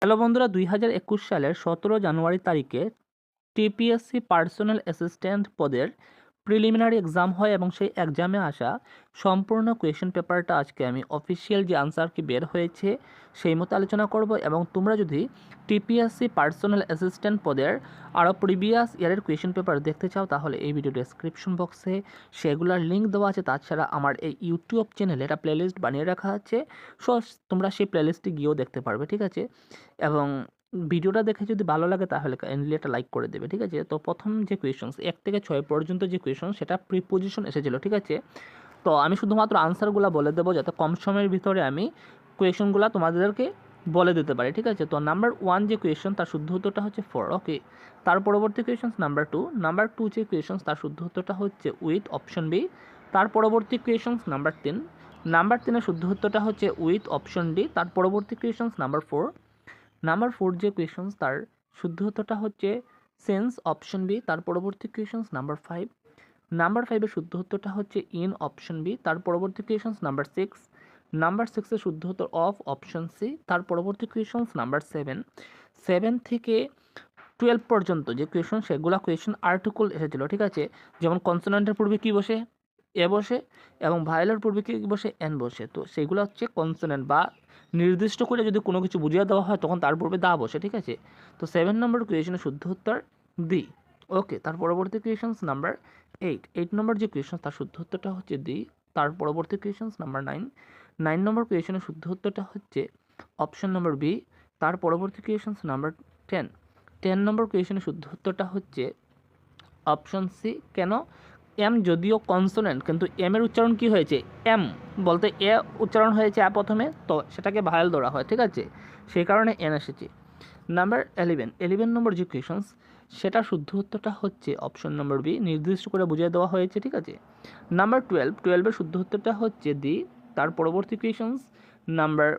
Hello বন্ধুরা, 2021 সালের 17 জানুয়ারি তারিখে টিপিএসসি পার্সোনাল অ্যাসিস্ট্যান্ট পদের প্রিলিমিনারি এক্সাম হয় এবং সেই এক্সামে আসা সম্পূর্ণ কোয়েশ্চেন পেপারটা আজকে আমি অফিসিয়াল যে আনসার কি বের হয়েছে সেই মতো আলোচনা করব। এবং তোমরা যদি টিপিএসসি পার্সোনাল অ্যাসিস্ট্যান্ট পদের আরও প্রিভিয়াস ইয়ারের কোয়েশ্চেন পেপার দেখতে চাও তাহলে এই ভিডিও ডেসক্রিপশন বক্সে সেগুলোর লিঙ্ক দেওয়া আছে। তাছাড়া আমার এই ইউটিউব চ্যানেলে একটা প্লেলিস্ট বানিয়ে রাখা আছে, সো তোমরা সেই প্লেলিস্টে গিয়েও দেখতে পারবে, ঠিক আছে। এবং ভিডিওটা দেখে যদি ভালো লাগে তাহলে কাইন্ডলি একটা লাইক করে দেবে, ঠিক আছে। তো প্রথম যে কোয়েশনস 1 থেকে 6 পর্যন্ত যে কোয়েশন সেটা প্রিপোজিশন এসেছিলো, ঠিক আছে। তো আমি শুধুমাত্র আনসারগুলো বলে দেবো যাতে কম সময়ের ভিতরে আমি কোয়েশনগুলো তোমাদেরকে বলে দিতে পারি, ঠিক আছে। তো নাম্বার 1 যে কোয়েশন তার শুদ্ধ উত্তরটা হচ্ছে 4, ওকে। তার পরবর্তী কোয়েশনস নাম্বার 2 যে কোয়েশনস তার শুদ্ধ উত্তরটা হচ্ছে উইথ অপশন বি। তার পরবর্তী কোয়েশনস নাম্বার 3 শুদ্ধ উত্তরটা হচ্ছে উইথ অপশন ডি। তার পরবর্তী কোয়েশনস নাম্বার 4 যে কোয়েশনস তার শুদ্ধ উত্তরটা হচ্ছে সেন্স অপশন বি। তার পরবর্তী কোয়েশনস নাম্বার 5 এর শুদ্ধ উত্তরটা হচ্ছে ইন অপশন বি। তার পরবর্তী কোয়েশনস নাম্বার 6 এর শুদ্ধ উত্তর অফ অপশন সি। তার পরবর্তী কোয়েশনস নাম্বার 7 থেকে 12 পর্যন্ত যে কোয়েশন সেগুলো কোয়েশন আর্টিকল এসেছিল, ঠিক আছে। যেমন কনসোনেন্টের পূর্বে কি বসে, এ বসে, এবং ভায়েলের পূর্বে কি বসে, এন বসে। তো সেগুলো হচ্ছে কনসোনেন্ট বা নির্দিষ্ট করে যদি কোনো কিছু বুঝিয়ে দেওয়া হয় তখন তার পূর্বে দা বসে, ঠিক আছে। তো 7 নম্বর কোয়েশনের শুদ্ধ উত্তর দি, ওকে। তার পরবর্তী কোয়েশনস নাম্বার 8 নম্বর যে কোয়েশন তার শুদ্ধ উত্তরটা হচ্ছে দি। তার পরবর্তী কোয়েশনস নাম্বার 9 নম্বর কোয়েশনের শুদ্ধ উত্তরটা হচ্ছে অপশন নম্বর বি। তার পরবর্তী কোয়েশনস নাম্বার 10 নম্বর কোয়েশনের শুদ্ধ উত্তরটা হচ্ছে অপশন সি। কেন? এম যদিও কনসোনেন্ট কিন্তু এম এর উচ্চারণ কি হয়েছে, এম বলতে এ উচ্চারণ হয়েছে প্রথমে, তো সেটাকে ভায়াল ধরা হয়, ঠিক আছে, সেই কারণে এন এসেছে। নাম্বার 11 নম্বর যে কোয়েশনস সেটা শুদ্ধ উত্তরটা হচ্ছে অপশন নম্বর বি, নির্দিষ্ট করে বুঝিয়ে দেওয়া হয়েছে, ঠিক আছে। নাম্বার 12 শুদ্ধ উত্তরটা হচ্ছে দি। তার পরবর্তী কোয়েশনস নাম্বার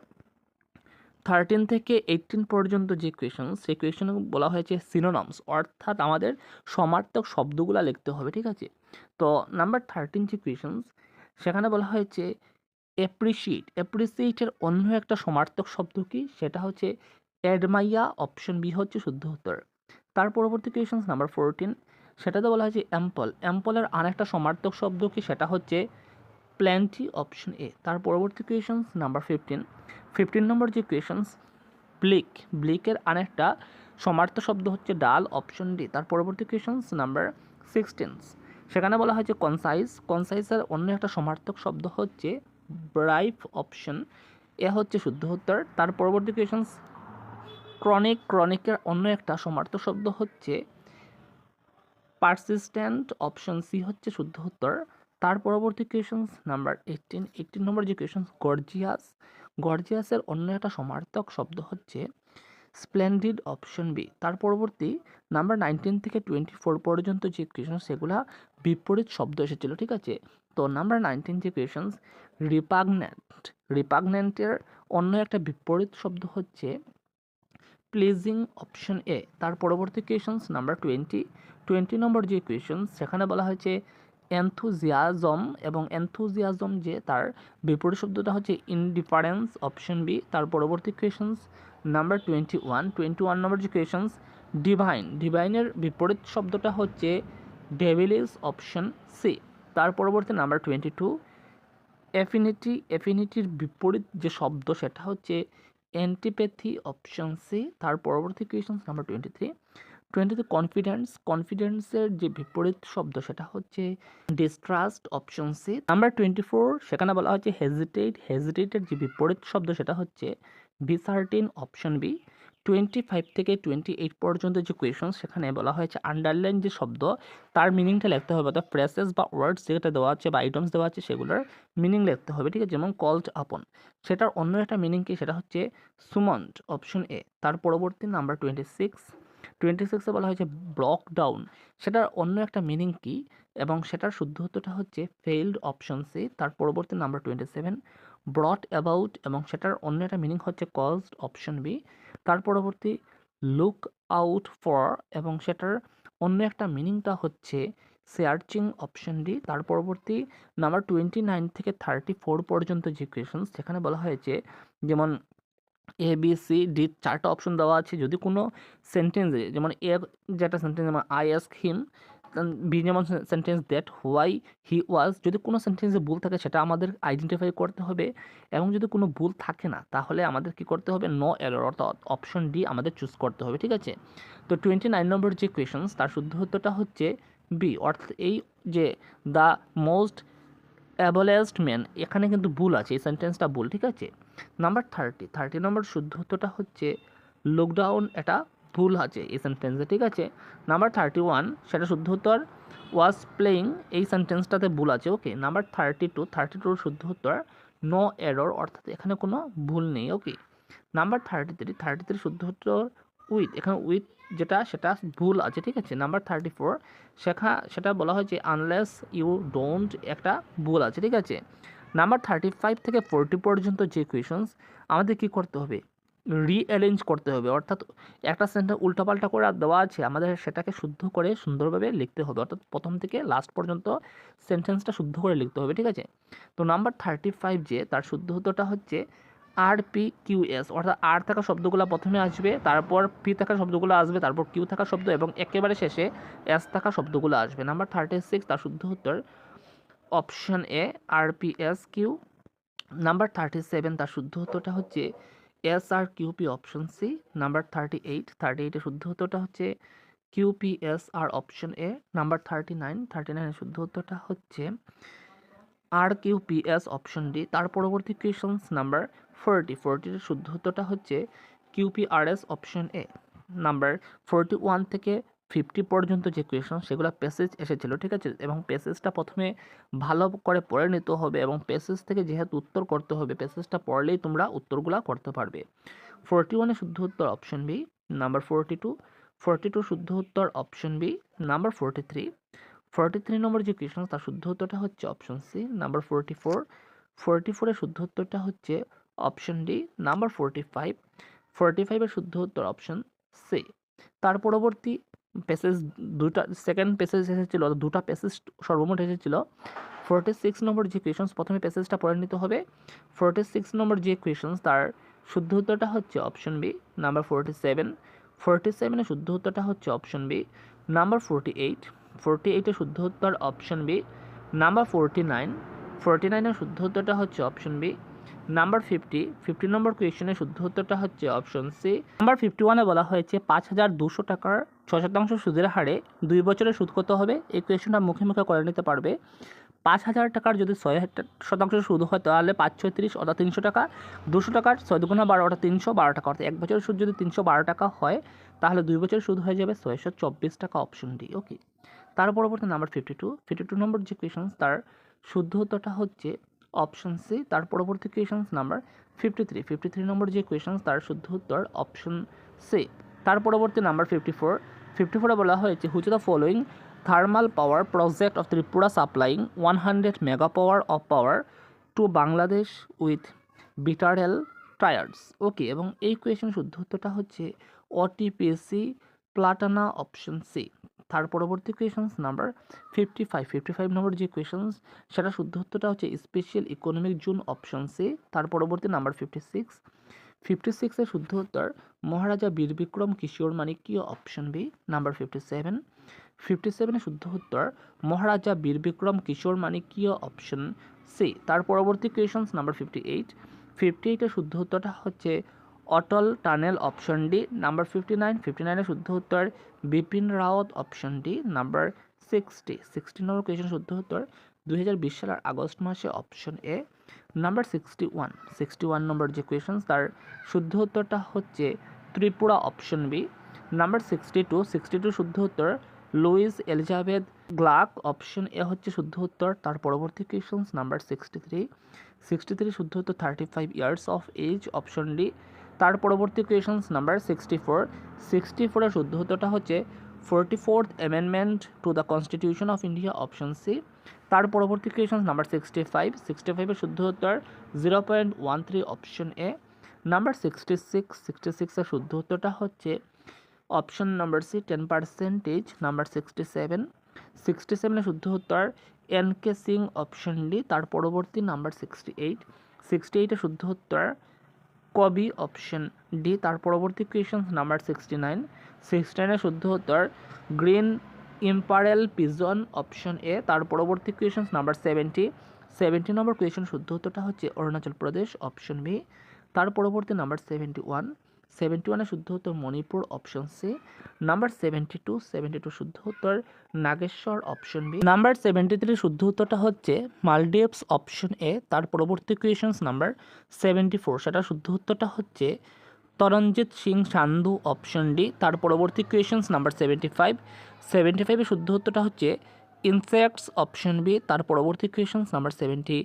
13 থেকে 18 পর্যন্ত যে কোয়েশন সেই কোয়েশনে বলা হয়েছে সিনোনমস, অর্থাৎ আমাদের সমার্থক শব্দগুলো লিখতে হবে, ঠিক আছে। তো নাম্বার 13 যে কোয়েশনস সেখানে বলা হয়েছে অ্যাপ্রিসিয়েটের অন্য একটা সমার্থক শব্দ কি, সেটা হচ্ছে অ্যাডমাইয়া, অপশন বি হচ্ছে শুদ্ধ উত্তর। তার পরবর্তী কোয়েশনস নাম্বার 14, সেটাতে বলা হয়েছে অ্যাম্পলের আরেকটা সমার্থক শব্দ কি, সেটা হচ্ছে প্ল্যান্টি, অপশন এ। তার পরবর্তী কোয়েশনস নাম্বার 15 নম্বর যে কোয়েশনস ব্লিকের আরেকটা সমার্থক শব্দ হচ্ছে ডাল, অপশন ডি। তার পরবর্তী কোয়েশনস নাম্বার 16, সেখানে বলা হয়েছে কনসাইজের অন্য একটা সমার্থক শব্দ হচ্ছে ব্রাইফ, অপশন এ হচ্ছে শুদ্ধ উত্তর। তার পরবর্তী কোয়েশনস ক্রনিকের অন্য একটা সমার্থক শব্দ হচ্ছে পারসিস্টেন্ট, অপশন সি হচ্ছে শুদ্ধ উত্তর। তার পরবর্তী কোয়েশনস নাম্বার 18 নম্বর যে কোয়েশনস গর্জিয়াসের অন্য একটা সমার্থক শব্দ হচ্ছে স্প্লেন্ডিড, অপশন বি। তার পরবর্তী নাম্বার 19 থেকে 24 পর্যন্ত যে কোয়েশন সেগুলা বিপরীত শব্দ এসেছিল, ঠিক আছে। তো নাম্বার 19 যে কোয়েশনস রিপাগনেন্টের অন্য একটা বিপরীত শব্দ হচ্ছে প্লিজিং, অপশন এ। তার পরবর্তী কোয়েশনস নাম্বার 20 নম্বর যে কোয়েশন সেখানে বলা হয়েছে এনথুজিয়াজম, এবং এনথুজিয়াজম যে তার বিপরীত শব্দটা হচ্ছে ইনডিফারেন্স, অপশন বি। তার পরবর্তী কোয়েশনস নাম্বার 21 নম্বর যে কোয়েশনস ডিভাইনের বিপরীত শব্দটা হচ্ছে ডেভিলিস, অপশন সি। তার পরবর্তী নাম্বার 22 এফিনিটির বিপরীত যে শব্দ সেটা হচ্ছে অ্যান্টিপ্যাথি, অপশন সি। তার পরবর্তী কোয়েশন নাম্বার 23 কনফিডেন্সের যে বিপরীত শব্দ সেটা হচ্ছে ডিস্ট্রাস্ট, অপশন সি। নাম্বার 24 সেখানে বলা হচ্ছে হেজিটেটের যে বিপরীত শব্দ সেটা হচ্ছে ডিসার্টিন, অপশন বি। 25 থেকে 28 পর্যন্ত যে কোয়েশন সেখানে বলা হয়েছে আন্ডারলাইন যে শব্দ তার মিনিংটা লিখতে হবে, অর্থাৎ ফ্রেসেস বা ওয়ার্ডস যেটা দেওয়া আছে বা আইটেমস দেওয়া আছে সেগুলোর মিনিং লিখতে হবে, ঠিক আছে। যেমন কলড আপন, সেটার অন্য একটা মিনিং কি, সেটা হচ্ছে সুমন্ড, অপশন এ। তার পরবর্তী নাম্বার 26 বলা হয়েছে ব্লক ডাউন, সেটার অন্য একটা মিনিং কি এবং সেটার শুদ্ধ উত্তরটা হচ্ছে ফেইল্ড, অপশন সি। তার পরবর্তী নাম্বার 27 ব্রট অ্যাবাউট, এবং সেটার অন্য একটা মিনিং হচ্ছে কজড, অপশন বি। তার পরবর্তী লুক আউট ফর, এবং সেটার অন্য একটা মিনিংটা হচ্ছে সার্চিং, অপশন ডি। তার পরবর্তী নাম্বার 29 থেকে 34 পর্যন্ত যে কোয়েশন সেখানে বলা হয়েছে যেমন এ বি সি ডি 4টা অপশন দেওয়া আছে। যদি কোনো সেন্টেন্সে যেমন এ যেটা সেন্টেন্স যেমন আই আস্ক হিম, বি যেমন সেন্টেন্স দ্যাট হোয়াই হি ওয়াজ, যদি কোনো সেন্টেন্সে ভুল থাকে সেটা আমাদের আইডেন্টিফাই করতে হবে, এবং যদি কোনো ভুল থাকে না তাহলে আমাদের কি করতে হবে, নো এরর, অর্থাৎ অপশন ডি আমাদের চুজ করতে হবে, ঠিক আছে। তো 29 নম্বর যে কোয়েশনস তার শুদ্ধ উত্তরটা হচ্ছে বি, অর্থাৎ এই যে দ্য মোস্ট অ্যাবলেস্ট ম্যান, এখানে কিন্তু ভুল আছে, এই সেন্টেন্সটা ভুল, ঠিক আছে। নাম্বার 30 নম্বর শুদ্ধ উত্তরটা হচ্ছে লকডাউন, এটা ভুল আছে এই সেন্টেন্সে, ঠিক আছে। নাম্বার 31 সেটা শুদ্ধ উত্তর ওয়াজ প্লেয়িং, এই সেন্টেন্সটাতে ভুল আছে, ওকে। নাম্বার 32 শুদ্ধ উত্তর নো এরর, অর্থাৎ এখানে কোনো ভুল নেই, ওকে। নাম্বার 33 শুদ্ধ উত্তর উইথ, এখানে উইথ যেটা সেটা ভুল আছে, ঠিক আছে। নাম্বার 34 সেটা বলা হয়েছে আনলেস ইউ ডোন্ট, একটা ভুল আছে, ঠিক আছে। নাম্বার 35 থেকে 40 পর্যন্ত যে কোয়েশনস আমাদের কি করতে হবে, রিঅ্যারেঞ্জ করতে হবে, অর্থাৎ একটা সেন্টেন্স উল্টাপাল্টা করে দেওয়া আছে, আমাদের সেটাকে শুদ্ধ করে সুন্দরভাবে লিখতে হবে, অর্থাৎ প্রথম থেকে লাস্ট পর্যন্ত সেন্টেন্সটা শুদ্ধ করে লিখতে হবে, ঠিক আছে। তো নাম্বার 35 যে তার শুদ্ধ উত্তরটা হচ্ছে আর পি কিউ এস, অর্থাৎ আর থাকা শব্দগুলো প্রথমে আসবে, তারপর পি থাকা শব্দগুলো আসবে, তারপর কিউ থাকা শব্দ, এবং একেবারে শেষে এস থাকা শব্দগুলো আসবে। নাম্বার 36 তার শুদ্ধ উত্তর option A R P S Q. Number 37 তার শুদ্ধ উত্তরটা হচ্ছে S R Q P option C. Number 38 শুদ্ধ উত্তরটা হচ্ছে Q P S R option A. Number 39 এর শুদ্ধ উত্তরটা হচ্ছে R Q P S option D. তার পরবর্তী কোয়েশনস নাম্বার 40 এর শুদ্ধ উত্তরটা হচ্ছে Q P R S option A. Number 41 থেকে 50 পর্যন্ত যে কোয়েশন সেগুলো প্যাসেজ এসেছিল, ঠিক আছে, এবং প্যাসেজটা প্রথমে ভালো করে পড়ে নিতে হবে, এবং প্যাসেজ থেকে যেহেতু উত্তর করতে হবে, প্যাসেজটা পড়লেই তোমরা উত্তরগুলো করতে পারবে। 41 শুদ্ধ উত্তর অপশন বি। নাম্বার 42 শুদ্ধ উত্তর অপশন বি। নাম্বার 43 নম্বর যে কোয়েশন তার শুদ্ধ উত্তরটা হচ্ছে অপশন সি। নাম্বার 44 এর শুদ্ধ উত্তরটা হচ্ছে অপশন ডি। নাম্বার 45 এর শুদ্ধ উত্তর অপশন সি। তার পরবর্তী প্যাসেজ দুটা, সেকেন্ড প্যাসেজ এসেছিল, দুটা প্যাসেজ সর্বমোট এসেছিল। 46 নম্বর যে কোয়েশনস প্রথমে প্যাসেজটা পড়ে নিতে হবে। 46 নম্বর যে কোয়েশনস তার শুদ্ধ উত্তরটা হচ্ছে অপশন বি। নাম্বার 47 এর শুদ্ধ উত্তরটা হচ্ছে অপশন বি। নাম্বার 48 এর শুদ্ধ উত্তর অপশন বি। নাম্বার 49 এর শুদ্ধ উত্তরটা হচ্ছে অপশন বি। নাম্বার 50 নম্বর কোয়েশনের শুদ্ধ উত্তরটা হচ্ছে অপশন সি। নাম্বার 51 বলা হয়েছে 5,200 টাকার 6% সুদের হারে 2 বছরে সুদ কত হবে। এই কোয়েশনটা মুখে মুখে করে নিতে পারবে। 5,000 টাকার যদি 6% সুদ হয় তাহলে 5 6 30 অর্থাৎ 300 টাকা। 200 টাকার 6 দুগুণা 12 অর্থাৎ 312 টাকা, অর্থাৎ 1 বছরের সুদ যদি 312 টাকা হয় তাহলে 2 বছরের সুদ হয়ে যাবে 624 টাকা, অপশন ডি, ওকে। তার পরবর্তী নাম্বার 52 নম্বর যে কোয়েশন তার শুদ্ধ উত্তরটা হচ্ছে অপশন সি। তার পরবর্তী কোয়েশন নাম্বার 53 নম্বর যে কোয়েশন তার শুদ্ধ উত্তর অপশন সি। তার পরবর্তী নাম্বার 54 বলা হয়েছে which the following thermal power project of Tripura supplying 100 mega power of power to Bangladesh with bilateral trials, ওকে। এবং এই কোয়েশন শুদ্ধ উত্তরটা হচ্ছে ওটিপিসি প্লাটানা, অপশন সি। তার পরবর্তী কোয়েশনস নাম্বার 55 নম্বর যে কোয়েশনস সেটা শুদ্ধ উত্তরটা হচ্ছে special economic zone, option C. তার পরবর্তী নাম্বার 56 এর শুদ্ধ উত্তর Maharaja Bir Bikram Kishore Manikya, option B. Number 57 এর শুদ্ধ উত্তর মহারাজা বীর বিক্রম কিশোর মানিক্য, অপশন সি। তার পরবর্তী কোয়েশনস নাম্বার 58 এর শুদ্ধ উত্তরটা হচ্ছে Atal tunnel, option D. Number 59 এর শুদ্ধ উত্তর Bipin Rawat, option D. Number 60 নম্বর কোয়েশন শুদ্ধ উত্তর 2020 সালের আগস্ট মাসে, অপশন এ। নাম্বার 61 নম্বর যে কোয়েশন তার শুদ্ধ উত্তরটা হচ্ছে ত্রিপুরা, অপশন বি। নাম্বার 62 শুদ্ধ উত্তর Louise Elisabeth Gluck, option A হচ্ছে শুদ্ধ উত্তর। তার পরবর্তী কোয়েশন নাম্বার 63 শুদ্ধ উত্তর 35 years of age, option D. তার পরবর্তী কোয়েশন নাম্বার 64 এর শুদ্ধ উত্তরটা হচ্ছে 44th amendment to the constitution of India, option C. তার পরবর্তী কোয়েশন নাম্বার 65 এর শুদ্ধ উত্তর 0.13, অপশন এ। নাম্বার 66 এর শুদ্ধ উত্তরটা হচ্ছে অপশন নাম্বার সি 10%। নাম্বার 67 এর শুদ্ধ উত্তর এনকে সিং, অপশন ডি। তার পরবর্তী নাম্বার 68 এর শুদ্ধ উত্তর কবি অপশন ডি। তার পরবর্তী কোয়েশন নাম্বার 69। 69 শুদ্ধ উত্তর গ্রিন ইম্পারেল পিজন অপশন এ। তার পরবর্তী কোয়েশন নাম্বার 70। 70 নম্বর কোয়েশন শুদ্ধ উত্তরটা হচ্ছে অরুণাচল প্রদেশ অপশন বি। তার পরবর্তী নাম্বার 71। 71 শুদ্ধ উত্তর মণিপুর অপশন সি। নাম্বার 72। 72 শুদ্ধ উত্তর নাগেশ্বর অপশন বি। নাম্বার 73 শুদ্ধ উত্তরটা হচ্ছে মালদ্বীপস অপশন এ। তার পরবর্তী কোয়েশন নাম্বার 74, সেটা শুদ্ধ উত্তরটা হচ্ছে তরণজিৎ সিং সান্ধু অপশন ডি। তার পরবর্তী কোয়েশন নাম্বার 75। 75 শুদ্ধ উত্তরটা হচ্ছে ইনসেক্টস অপশন বি। তার পরবর্তী কোয়েশন নাম্বার 76।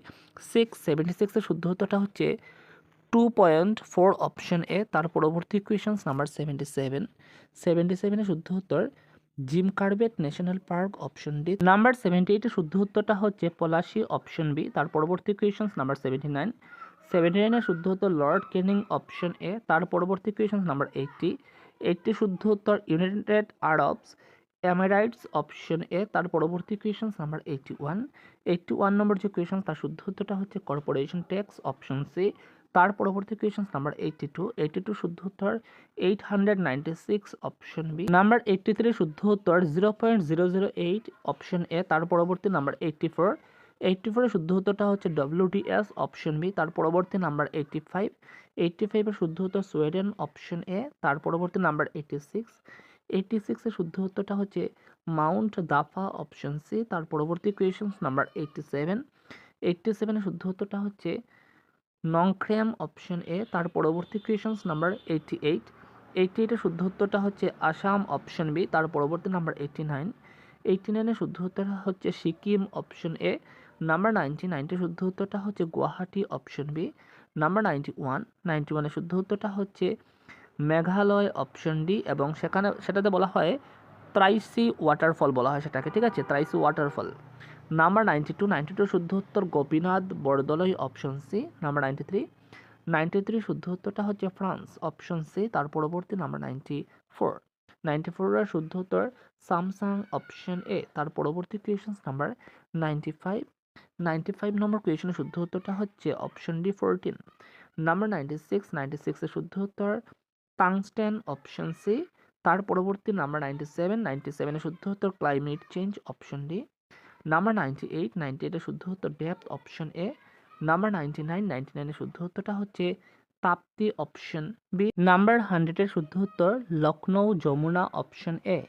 76 শুদ্ধ উত্তরটা হচ্ছে 2.4 অপশন এ। তার পরবর্তী কোয়েশন নাম্বার 77। 77 শুদ্ধ উত্তর Jim Corbett national park option D. Number 78 শুদ্ধ উত্তরটা হচ্ছে পলাশী অপশন বি। তার পরবর্তী কোয়েশন নাম্বার 79। 79 শুদ্ধ উত্তর লর্ড ক্যানিং অপশন এ। তার পরবর্তী কোয়েশন নাম্বার 80। 80 শুদ্ধ উত্তর ইউনাইটেড আরবস এমিরাইটস অপশন এ। তার পরবর্তী কোয়েশন নাম্বার 81। 81 নম্বর যে কোয়েশন তার শুদ্ধ উত্তরটা হচ্ছে কর্পোরেশন ট্যাক্স অপশন সি। তার পরবর্তী কোয়েশন নাম্বার 82। 82 শুদ্ধ উত্তর 896 অপশন বি। নাম্বার 83 শুদ্ধ উত্তর 0.008 অপশন এ। তার পরবর্তী নাম্বার 84। 84 এর শুদ্ধ উত্তরটা হচ্ছে WTS অপশন বি। তার পরবর্তী নাম্বার 85। 85 এর শুদ্ধ উত্তর সুইডেন অপশন এ। তার পরবর্তী নাম্বার 86। 86 এর শুদ্ধ উত্তরটা হচ্ছে মাউন্ট দাফা অপশন সি। তার পরবর্তী কোয়েশন নাম্বার 87। 87 এর শুদ্ধ উত্তরটা হচ্ছে নংখ্রেম অপশন এ। তার পরবর্তী কোয়েশন নাম্বার 88। 88 এর শুদ্ধ উত্তরটা হচ্ছে আসাম অপশন বি। তার পরবর্তী নাম্বার 89। 89 এর শুদ্ধ উত্তরটা হচ্ছে সিকিম অপশন এ। নাম্বার 90। 90 শুদ্ধ উত্তরটা হচ্ছে গুয়াহাটি অপশন বি। নাম্বার 91। 91 এর শুদ্ধ উত্তরটা হচ্ছে মেঘালয় অপশন ডি এবং সেটাতে বলা হয় ত্রাইসি ওয়াটারফল বলা হয় সেটাকে, ঠিক আছে, ত্রাইসি ওয়াটারফল। নাম্বার 92। 92 শুদ্ধ উত্তর Gopinath Bordoloi option C. Number 93। 93 শুদ্ধ উত্তরটা হচ্ছে ফ্রান্স অপশন সি। তার পরবর্তী নাম্বার 94। 94 এর শুদ্ধ উত্তর স্যামসাং অপশন এ। তার পরবর্তী কোয়েশন নাম্বার 95। 95 নম্বর কোয়েশনের শুদ্ধ উত্তরটা হচ্ছে অপশন ডি 14। নাম্বার 96। 96 এর শুদ্ধ উত্তর টাংস্টেন অপশন সি। তার পরবর্তী নাম্বার 97। 97 এর শুদ্ধ উত্তর climate change option D. Number 98। 98 এর শুদ্ধ উত্তর ডেপথ অপশন এ। নাম্বার 99। 99 এর শুদ্ধ উত্তরটা হচ্ছে তাপ্তি অপশন বি। নাম্বার 100 এর শুদ্ধ উত্তর লখনৌ যমুনা অপশন এ।